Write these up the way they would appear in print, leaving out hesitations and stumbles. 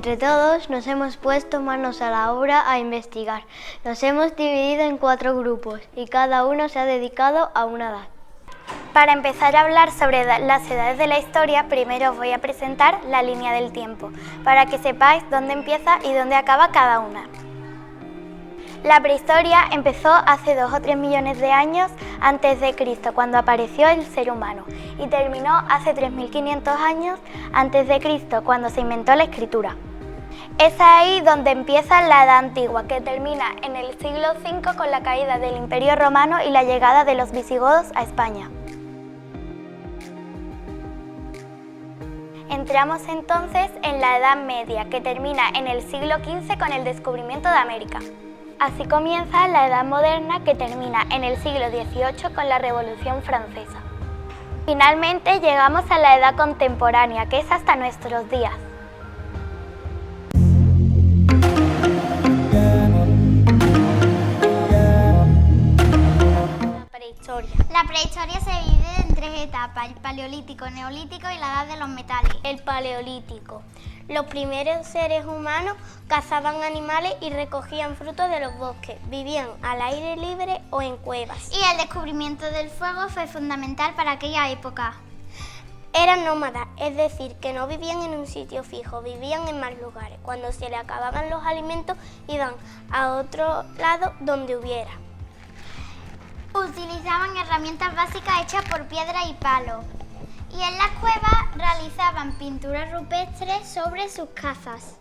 entre todos nos hemos puesto manos a la obra a investigar. Nos hemos dividido en 4 grupos y cada uno se ha dedicado a una edad. Para empezar a hablar sobre las edades de la historia, primero os voy a presentar la línea del tiempo, para que sepáis dónde empieza y dónde acaba cada una. La prehistoria empezó hace 2 o 3 millones de años antes de Cristo, cuando apareció el ser humano, y terminó hace 3500 años antes de Cristo, cuando se inventó la escritura. Es ahí donde empieza la Edad Antigua, que termina en el siglo V con la caída del Imperio Romano y la llegada de los visigodos a España. Entramos entonces en la Edad Media, que termina en el siglo XV con el descubrimiento de América. Así comienza la Edad Moderna, que termina en el siglo XVIII con la Revolución Francesa. Finalmente llegamos a la Edad Contemporánea, que es hasta nuestros días. La prehistoria se divide en 3 etapas: el Paleolítico, el Neolítico y la Edad de los Metales. El Paleolítico. Los primeros seres humanos cazaban animales y recogían frutos de los bosques. Vivían al aire libre o en cuevas. Y el descubrimiento del fuego fue fundamental para aquella época. Eran nómadas, es decir, que no vivían en un sitio fijo, vivían en más lugares. Cuando se les acababan los alimentos, iban a otro lado donde hubiera. Utilizaban herramientas básicas hechas por piedra y palo. Y en las cuevas realizaban pinturas rupestres sobre sus casas.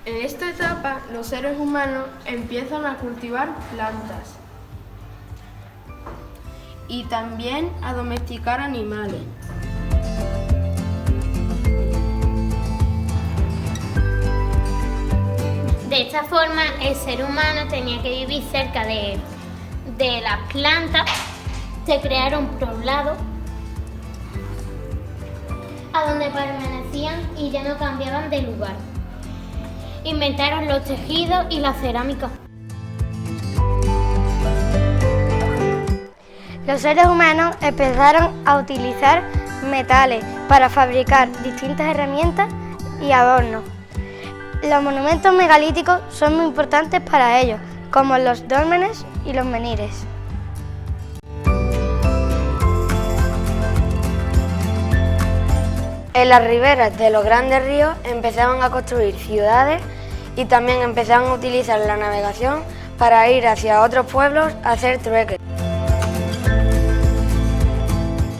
En esta etapa, los seres humanos empiezan a cultivar plantas y también a domesticar animales. De esta forma, el ser humano tenía que vivir cerca de las plantas. Se crearon poblados a donde permanecían y ya no cambiaban de lugar. Inventaron los tejidos y la cerámica. Los seres humanos empezaron a utilizar metales para fabricar distintas herramientas y adornos. Los monumentos megalíticos son muy importantes para ellos, como los dólmenes y los menhires. En las riberas de los grandes ríos empezaban a construir ciudades y también empezaban a utilizar la navegación para ir hacia otros pueblos a hacer trueques.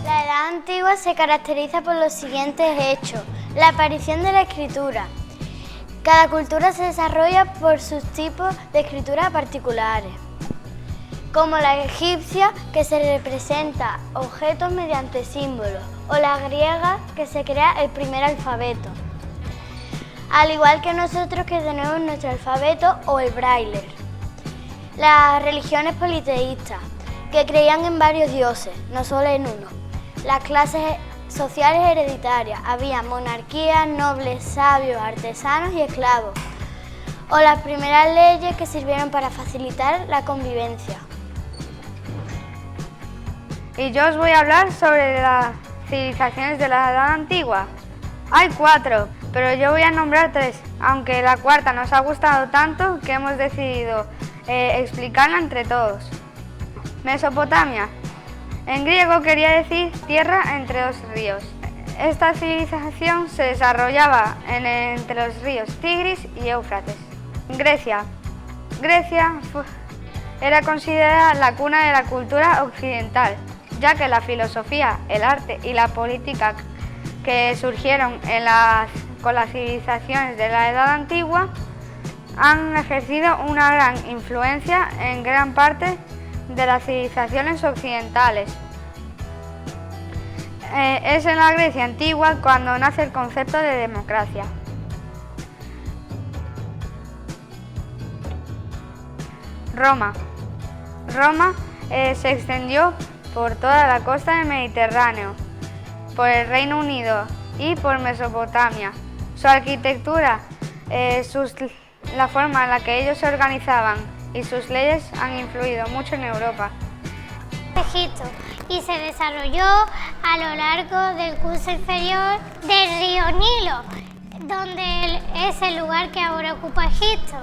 La Edad Antigua se caracteriza por los siguientes hechos: la aparición de la escritura. Cada cultura se desarrolla por sus tipos de escritura particulares, como la egipcia, que se representa objetos mediante símbolos, o la griega, que se crea el primer alfabeto. Al igual que nosotros, que tenemos nuestro alfabeto o el braille. Las religiones politeístas, que creían en varios dioses, no solo en uno. Las clases sociales hereditarias, había monarquías, nobles, sabios, artesanos y esclavos. O las primeras leyes que sirvieron para facilitar la convivencia. Y yo os voy a hablar sobre las civilizaciones de la Edad Antigua. Hay 4, pero yo voy a nombrar 3, aunque la cuarta nos ha gustado tanto que hemos decidido explicarla entre todos. Mesopotamia. En griego quería decir tierra entre 2 ríos. Esta civilización se desarrollaba entre los ríos Tigris y Éufrates. Grecia. Grecia era considerada la cuna de la cultura occidental, ya que la filosofía, el arte y la política que surgieron con las civilizaciones de la Edad Antigua han ejercido una gran influencia en gran parte de las civilizaciones occidentales. Es en la Grecia antigua cuando nace el concepto de democracia. Roma. Roma se extendió por toda la costa del Mediterráneo, por el Reino Unido y por Mesopotamia. Su arquitectura, la forma en la que ellos se organizaban y sus leyes han influido mucho en Europa. Egipto y se desarrolló a lo largo del curso inferior del río Nilo, donde es el lugar que ahora ocupa Egipto.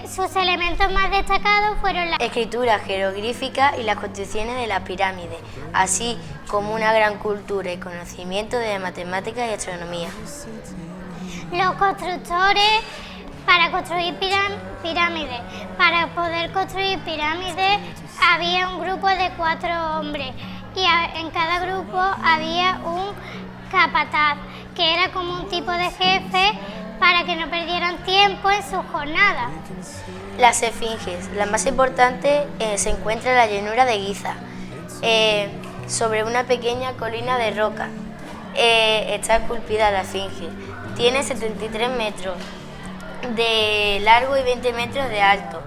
Sus elementos más destacados fueron la escritura jeroglífica y las construcciones de las pirámides, así como una gran cultura y conocimiento de matemáticas y astronomía. Los constructores para construir pirámides. Para poder construir pirámides había un grupo de 4 hombres y en cada grupo había un capataz, que era como un tipo de jefe para que no perdieran tiempo en sus jornadas. Las esfinges, la más importante, se encuentra en la llanura de Giza, sobre una pequeña colina de roca. Está esculpida la esfinge. Tiene 73 metros de largo y 20 metros de alto.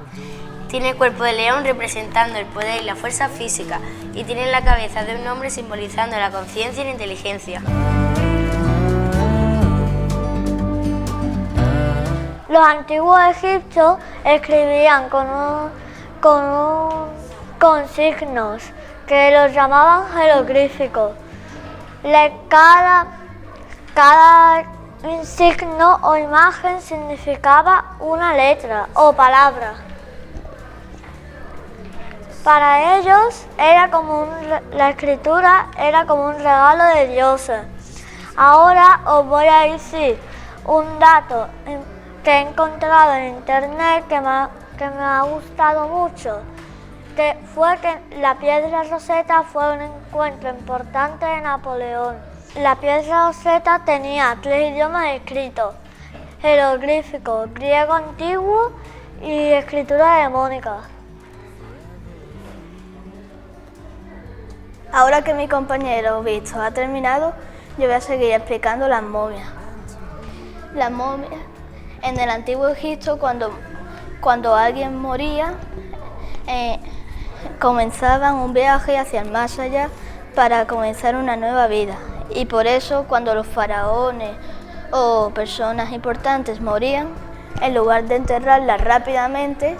Tiene el cuerpo de león representando el poder y la fuerza física y tiene la cabeza de un hombre simbolizando la conciencia y la inteligencia. Los antiguos egipcios escribían con signos que los llamaban jeroglíficos. Cada signo o imagen significaba una letra o palabra. Para ellos la escritura era como un regalo de dioses. Ahora os voy a decir un dato que he encontrado en internet que me ha gustado mucho, que fue que la piedra Rosetta fue un encuentro importante de Napoleón. La piedra Rosetta tenía 3 idiomas escritos: jeroglífico, griego antiguo y escritura demónica. Ahora que mi compañero Víctor ha terminado, yo voy a seguir explicando las momias. Las momias, en el antiguo Egipto, cuando alguien moría, comenzaban un viaje hacia el más allá para comenzar una nueva vida. Y por eso, cuando los faraones o personas importantes morían, en lugar de enterrarlas rápidamente,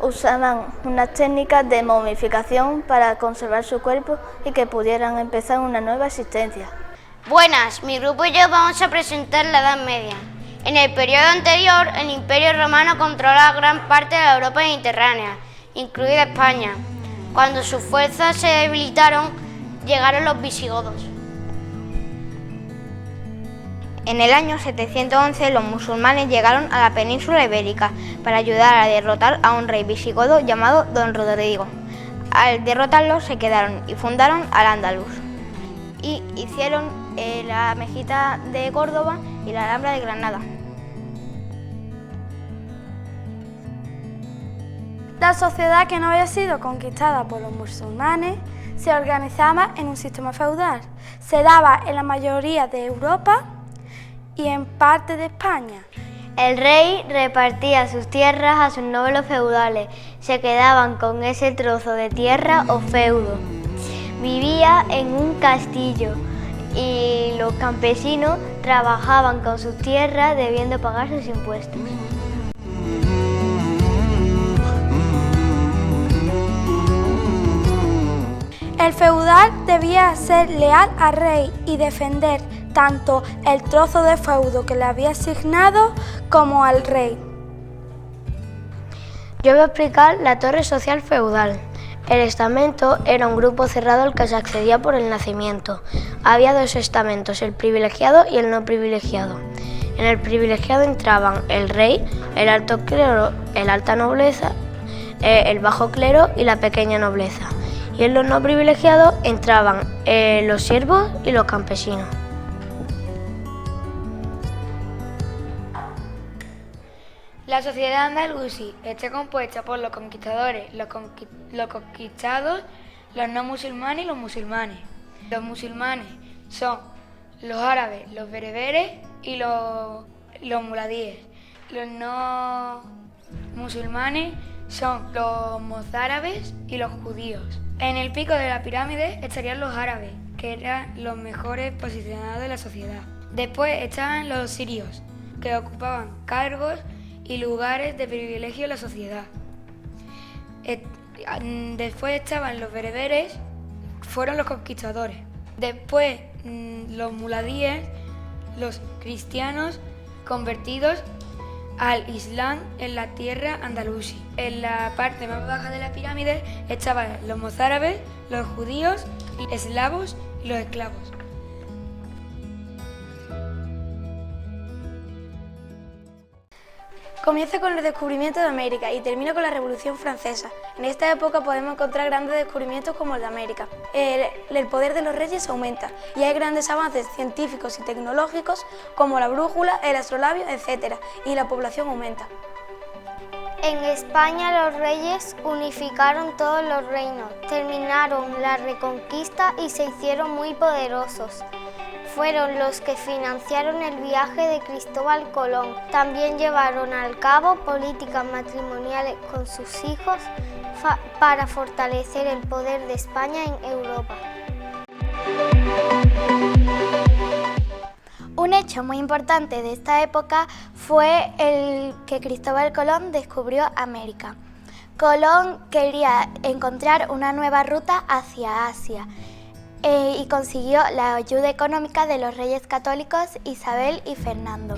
usaban unas técnicas de momificación para conservar su cuerpo y que pudieran empezar una nueva existencia. Buenas, mi grupo y yo vamos a presentar la Edad Media. En el periodo anterior, el Imperio Romano controlaba gran parte de la Europa mediterránea, incluida España. Cuando sus fuerzas se debilitaron, llegaron los visigodos. En el año 711 los musulmanes llegaron a la península ibérica para ayudar a derrotar a un rey visigodo llamado Don Rodrigo. Al derrotarlo se quedaron y fundaron Al-Ándalus y hicieron la mezquita de Córdoba y la Alhambra de Granada. La sociedad que no había sido conquistada por los musulmanes se organizaba en un sistema feudal. Se daba en la mayoría de Europa y en parte de España. El rey repartía sus tierras a sus nobles feudales. Se quedaban con ese trozo de tierra o feudo. Vivía en un castillo y los campesinos trabajaban con sus tierras debiendo pagar sus impuestos. El feudal debía ser leal al rey y defender tanto el trozo de feudo que le había asignado como al rey. Yo voy a explicar la torre social feudal. El estamento era un grupo cerrado al que se accedía por el nacimiento. Había 2 estamentos, el privilegiado y el no privilegiado. En el privilegiado entraban el rey, el alto clero, el alta nobleza, el bajo clero y la pequeña nobleza. Y en los no privilegiados entraban los siervos y los campesinos. La sociedad andalusí está compuesta por los conquistadores, los conquistados, los no musulmanes y los musulmanes. Los musulmanes son los árabes, los bereberes y los muladíes. Los no musulmanes son los mozárabes y los judíos. En el pico de la pirámide estarían los árabes, que eran los mejores posicionados de la sociedad. Después estaban los sirios, que ocupaban cargos y lugares de privilegio en la sociedad. Después estaban los bereberes, fueron los conquistadores. Después los muladíes, los cristianos convertidos al Islam en la tierra andalusí. En la parte más baja de la pirámide estaban los mozárabes, los judíos, eslavos y los esclavos. Comienza con el descubrimiento de América y termina con la Revolución Francesa. En esta época podemos encontrar grandes descubrimientos como el de América. El poder de los reyes aumenta y hay grandes avances científicos y tecnológicos como la brújula, el astrolabio, etc. y la población aumenta. En España los reyes unificaron todos los reinos, terminaron la reconquista y se hicieron muy poderosos. Fueron los que financiaron el viaje de Cristóbal Colón. También llevaron al cabo políticas matrimoniales con sus hijos para fortalecer el poder de España en Europa. Un hecho muy importante de esta época fue el que Cristóbal Colón descubrió América. Colón quería encontrar una nueva ruta hacia Asia y consiguió la ayuda económica de los reyes católicos Isabel y Fernando.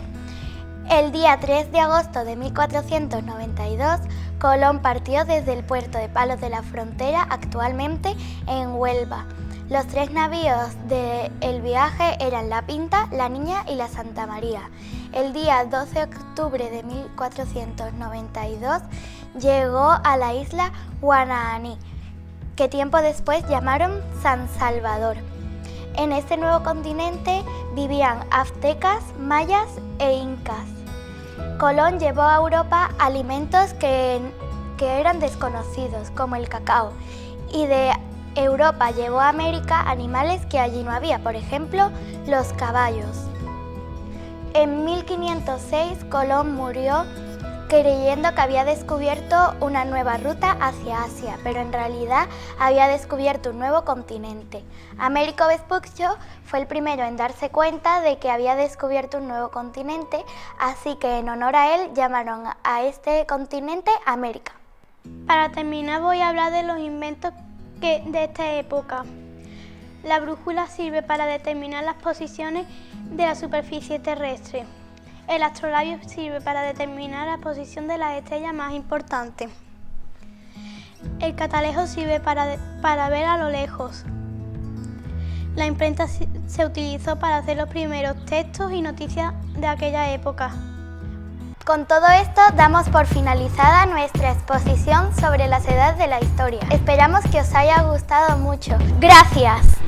El día 3 de agosto de 1492, Colón partió desde el puerto de Palos de la Frontera, actualmente en Huelva. Los 3 navíos del viaje eran la Pinta, la Niña y la Santa María. El día 12 de octubre de 1492 llegó a la isla Guanahani, que tiempo después llamaron San Salvador. En este nuevo continente vivían aztecas, mayas e incas. Colón llevó a Europa alimentos que eran desconocidos, como el cacao, y de Europa llevó a América animales que allí no había, por ejemplo, los caballos. En 1506 Colón murió creyendo que había descubierto una nueva ruta hacia Asia, pero en realidad había descubierto un nuevo continente. Américo Vespuccio fue el primero en darse cuenta de que había descubierto un nuevo continente, así que en honor a él llamaron a este continente América. Para terminar voy a hablar de los inventos de esta época. La brújula sirve para determinar las posiciones de la superficie terrestre. El astrolabio sirve para determinar la posición de las estrellas más importantes. El catalejo sirve para ver a lo lejos. La imprenta se utilizó para hacer los primeros textos y noticias de aquella época. Con todo esto damos por finalizada nuestra exposición sobre las edades de la historia. Esperamos que os haya gustado mucho. ¡Gracias!